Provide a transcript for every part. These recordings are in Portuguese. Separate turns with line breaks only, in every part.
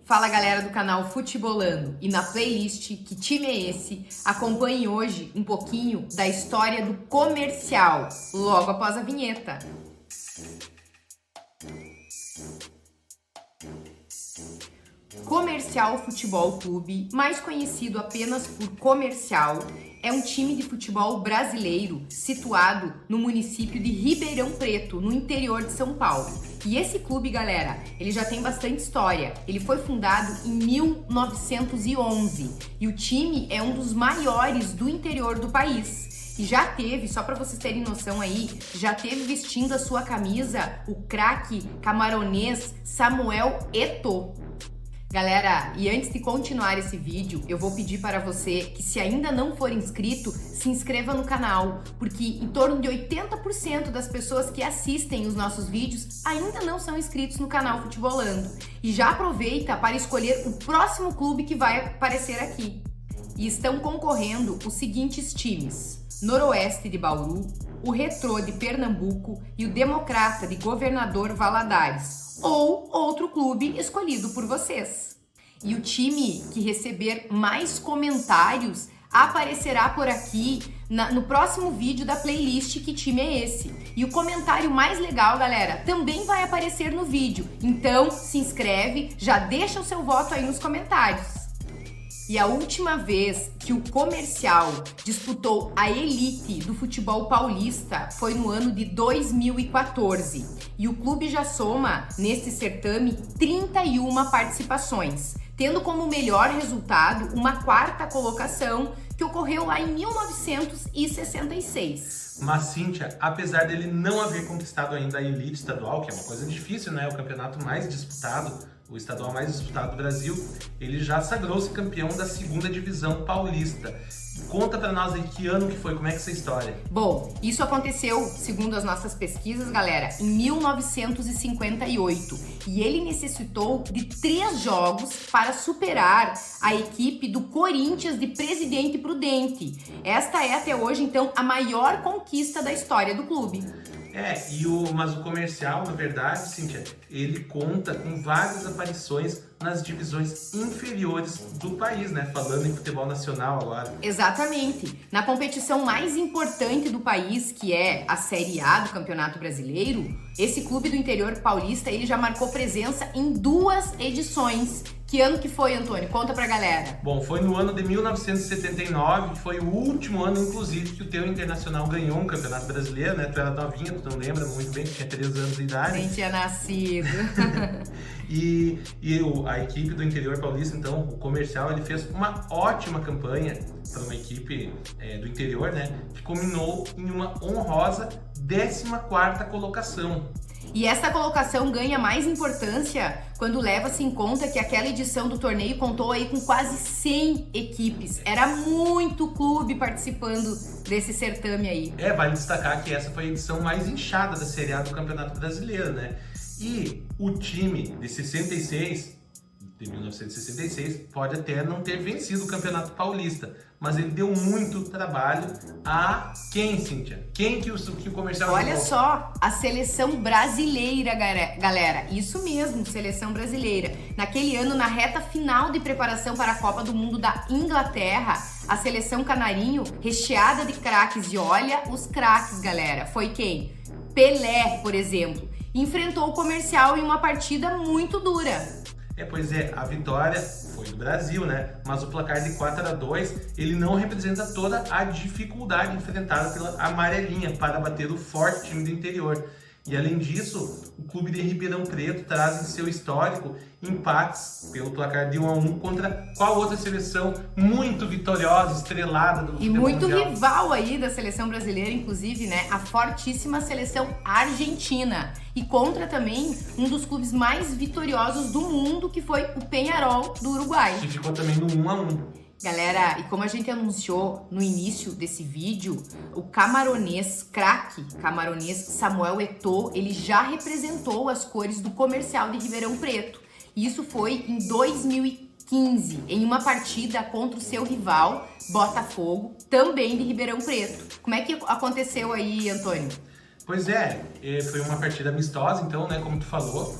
Fala galera do canal Futebolando, e na playlist Que Time é Esse? Acompanhe hoje um pouquinho da história do Comercial, logo após a vinheta. Comercial Futebol Clube, mais conhecido apenas por Comercial, é um time de futebol brasileiro situado no município de Ribeirão Preto, no interior de São Paulo. E esse clube, galera, ele já tem bastante história. Ele foi fundado em 1911 e o time é um dos maiores do interior do país. E já teve, só para vocês terem noção aí, já teve vestindo a sua camisa o craque camaronês Samuel Eto'o. Galera, e antes de continuar esse vídeo, eu vou pedir para você que, se ainda não for inscrito, se inscreva no canal, porque em torno de 80% das pessoas que assistem os nossos vídeos ainda não são inscritos no canal Futebolando. E já aproveita para escolher o próximo clube que vai aparecer aqui. E estão concorrendo os seguintes times: Noroeste de Bauru, o Retrô de Pernambuco e o Democrata de Governador Valadares, ou outro clube escolhido por vocês. E o time que receber mais comentários aparecerá por aqui no próximo vídeo da playlist Que Time é Esse? E o comentário mais legal, galera, também vai aparecer no vídeo. Então se inscreve, já deixa o seu voto aí nos comentários. E a última vez que o Comercial disputou a elite do futebol paulista foi no ano de 2014. E o clube já soma, neste certame, 31 participações, tendo como melhor resultado uma quarta colocação que ocorreu lá em 1966.
Mas, Cíntia, apesar dele não haver conquistado ainda a elite estadual, que é uma coisa difícil, né? O campeonato mais disputado, o estadual mais disputado do Brasil, ele já sagrou-se campeão da segunda divisão paulista. Conta pra nós aí que ano que foi, como é que é essa história?
Bom, isso aconteceu, segundo as nossas pesquisas, galera, em 1958. E ele necessitou de 3 jogos para superar a equipe do Corinthians de Presidente Prudente. Esta é até hoje, então, a maior conquista da história do clube.
Mas o Comercial, na verdade, Cíntia, ele conta com várias aparições nas divisões inferiores do país, né? Falando em futebol nacional agora.
Exatamente. Na competição mais importante do país, que é a Série A do Campeonato Brasileiro, esse clube do interior paulista, ele já marcou presença em 2 edições. Que ano que foi, Antônio? Conta pra galera.
Bom, foi no ano de 1979, que foi o último ano, inclusive, que o teu Internacional ganhou um campeonato brasileiro, né? Tu era novinha, tu não lembra muito bem, tu tinha 3 anos de idade.
Nem tinha nascido.
A equipe do interior paulista, então, o Comercial, ele fez uma ótima campanha para uma equipe do interior, né? Que culminou em uma honrosa 14ª colocação.
E essa colocação ganha mais importância quando leva-se em conta que aquela edição do torneio contou aí com quase 100 equipes. Era muito clube participando desse certame aí.
Vale destacar que essa foi a edição mais inchada da Série A do Campeonato Brasileiro, né? E o time de 1966, pode até não ter vencido o Campeonato Paulista, mas ele deu muito trabalho a quem, Cíntia? Quem que o Comercial
Olha
jogou?
só, a seleção brasileira, galera. Isso mesmo, seleção brasileira. Naquele ano, na reta final de preparação para a Copa do Mundo da Inglaterra, a seleção canarinho, recheada de craques, e olha os craques, galera. Foi quem? Pelé, por exemplo, enfrentou o Comercial em uma partida muito dura.
A vitória foi do Brasil, né? Mas o placar de 4-2, ele não representa toda a dificuldade enfrentada pela amarelinha para bater o forte time do interior. E além disso, o clube de Ribeirão Preto traz em seu histórico empates pelo placar de 1-1 contra qual outra seleção muito vitoriosa, estrelada do futebol
e muito
mundial.
Rival aí da seleção brasileira, inclusive, né? A fortíssima seleção argentina. E contra também um dos clubes mais vitoriosos do mundo, que foi o Peñarol do Uruguai.
Que ficou também no 1-1.
Galera, e como a gente anunciou no início desse vídeo, o craque camaronês Samuel Eto'o, ele já representou as cores do Comercial de Ribeirão Preto. E isso foi em 2015, em uma partida contra o seu rival, Botafogo, também de Ribeirão Preto. Como é que aconteceu aí, Antônio?
Foi uma partida amistosa, então, né, como tu falou.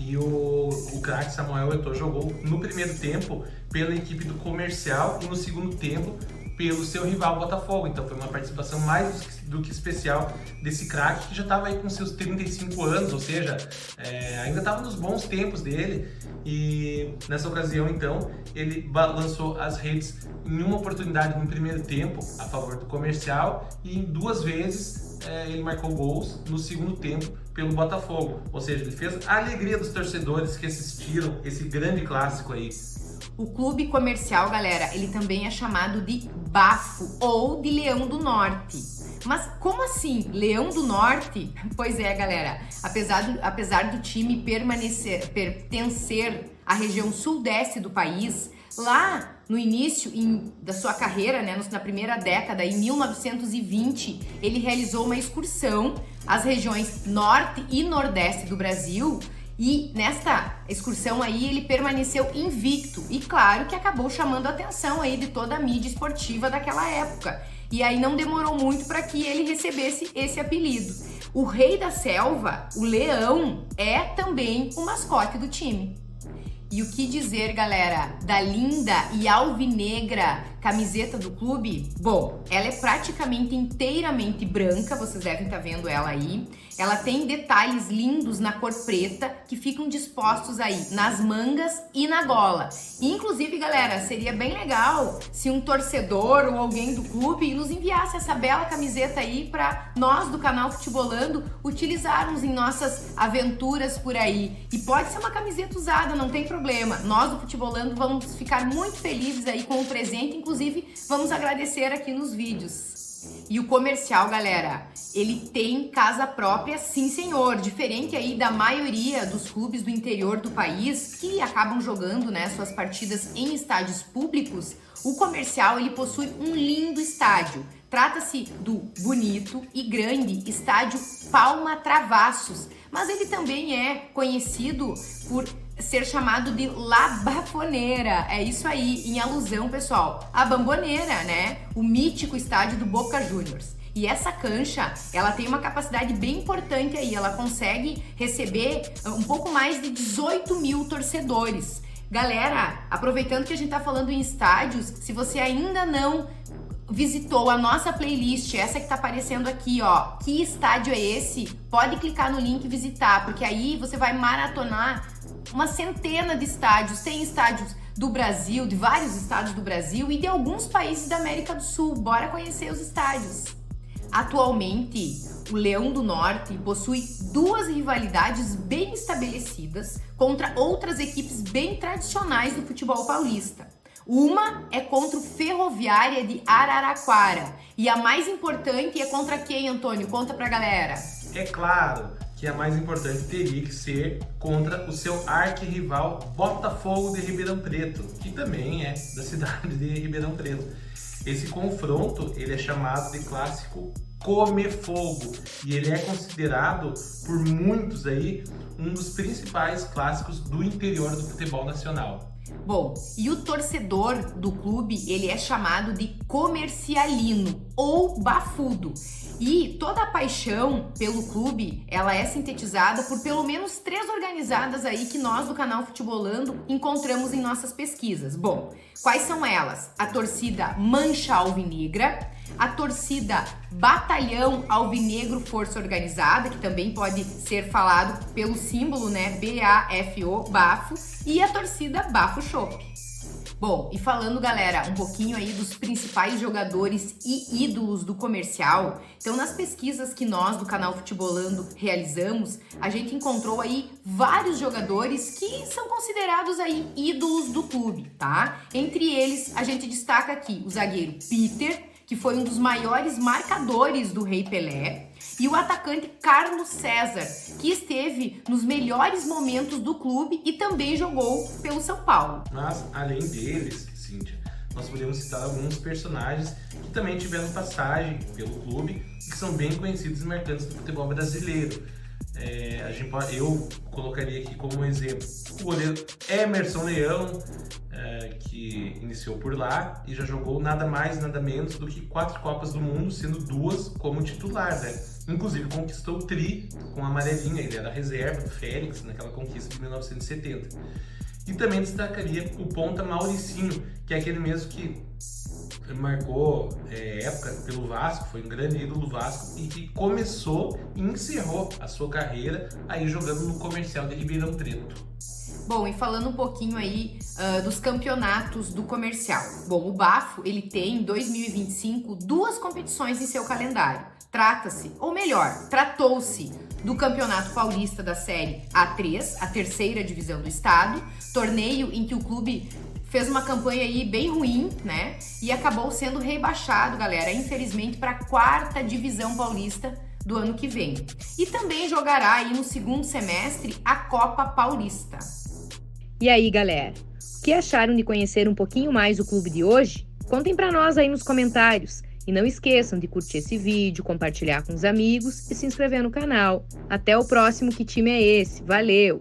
e o craque Samuel Eto'o jogou no primeiro tempo pela equipe do Comercial e no segundo tempo pelo seu rival Botafogo. Então foi uma participação mais do que especial desse craque que já estava aí com seus 35 anos, ou seja, ainda estava nos bons tempos dele. E nessa ocasião, então, ele lançou as redes em uma oportunidade no primeiro tempo a favor do Comercial e em 2 vezes ele marcou gols no segundo tempo pelo Botafogo. Ou seja, ele fez a alegria dos torcedores que assistiram esse grande clássico aí.
O clube Comercial, galera, ele também é chamado de Bafo ou de Leão do Norte. Mas como assim, Leão do Norte? Pois é, galera, apesar do time pertencer à região sudeste do país, lá no início da sua carreira, né, na primeira década, em 1920, ele realizou uma excursão às regiões norte e nordeste do Brasil. E nesta excursão aí ele permaneceu invicto e claro que acabou chamando a atenção aí de toda a mídia esportiva daquela época. E aí não demorou muito para que ele recebesse esse apelido. O Rei da Selva, o Leão, é também o mascote do time. E o que dizer, galera, da linda e alvinegra camiseta do clube? Bom, ela é praticamente inteiramente branca, vocês devem estar vendo ela aí. Ela tem detalhes lindos na cor preta que ficam dispostos aí nas mangas e na gola. Inclusive, galera, seria bem legal se um torcedor ou alguém do clube nos enviasse essa bela camiseta aí para nós do canal Futebolando utilizarmos em nossas aventuras por aí. E pode ser uma camiseta usada, não tem problema. Nós do Futebolando vamos ficar muito felizes aí com o presente, inclusive vamos agradecer aqui nos vídeos. E o Comercial, galera, ele tem casa própria, sim senhor, diferente aí da maioria dos clubes do interior do país que acabam jogando, né, suas partidas em estádios públicos. O Comercial, ele possui um lindo estádio. Trata-se do bonito e grande estádio Palma Travassos, mas ele também é conhecido por ser chamado de La Bafoneira. É isso aí, em alusão, pessoal, à Bamboneira, né? O mítico estádio do Boca Juniors. E essa cancha, ela tem uma capacidade bem importante aí, ela consegue receber um pouco mais de 18 mil torcedores. Galera, aproveitando que a gente tá falando em estádios, se você ainda não visitou a nossa playlist, essa que tá aparecendo aqui, ó, que estádio é esse? Pode clicar no link e visitar, porque aí você vai maratonar uma centena de estádios. Tem estádios do Brasil, de vários estados do Brasil e de alguns países da América do Sul. Bora conhecer os estádios. Atualmente, o Leão do Norte possui 2 rivalidades bem estabelecidas contra outras equipes bem tradicionais do futebol paulista. Uma é contra o Ferroviária de Araraquara e a mais importante é contra quem, Antônio? Conta pra galera.
É claro que a mais importante teria que ser contra o seu arquirrival Botafogo de Ribeirão Preto, que também é da cidade de Ribeirão Preto. Esse confronto ele é chamado de clássico Come Fogo e ele é considerado por muitos aí um dos principais clássicos do interior do futebol nacional.
Bom, e o torcedor do clube, ele é chamado de comercialino ou bafudo. E toda a paixão pelo clube, ela é sintetizada por pelo menos 3 organizadas aí que nós do canal Futebolando encontramos em nossas pesquisas. Bom, quais são elas? A torcida Mancha Alvinegra, a torcida Batalhão Alvinegro Força Organizada, que também pode ser falado pelo símbolo, né, BAFO, Bafo, e a torcida Bafo Chopp. Bom, e falando, galera, um pouquinho aí dos principais jogadores e ídolos do Comercial, então nas pesquisas que nós do canal Futebolando realizamos, a gente encontrou aí vários jogadores que são considerados aí ídolos do clube, tá? Entre eles, a gente destaca aqui o zagueiro Peter, que foi um dos maiores marcadores do Rei Pelé, e o atacante Carlos César, que esteve nos melhores momentos do clube e também jogou pelo São Paulo.
Mas, além deles, Cíntia, nós podemos citar alguns personagens que também tiveram passagem pelo clube e que são bem conhecidos e marcantes do futebol brasileiro. Eu colocaria aqui como exemplo o goleiro Emerson Leão, que que iniciou por lá e já jogou nada mais, nada menos do que 4 Copas do Mundo, sendo 2 como titular, né? Inclusive conquistou o tri com a amarelinha, ele era reserva do Félix naquela conquista de 1970. E também destacaria o ponta Mauricinho, que é aquele mesmo que marcou época pelo Vasco, foi um grande ídolo do Vasco e que começou e encerrou a sua carreira aí jogando no Comercial de Ribeirão Preto.
Bom, e falando um pouquinho aí dos campeonatos do Comercial. Bom, o Bafo, ele tem em 2025 2 competições em seu calendário. Trata-se, ou melhor, tratou-se do Campeonato Paulista da Série A3, a 3ª divisão do estado, torneio em que o clube fez uma campanha aí bem ruim, né? E acabou sendo rebaixado, galera, infelizmente, para a 4ª divisão paulista do ano que vem. E também jogará aí no segundo semestre a Copa Paulista.
E aí, galera? O que acharam de conhecer um pouquinho mais o clube de hoje? Contem pra nós aí nos comentários. E não esqueçam de curtir esse vídeo, compartilhar com os amigos e se inscrever no canal. Até o próximo Que Time é Esse? Valeu!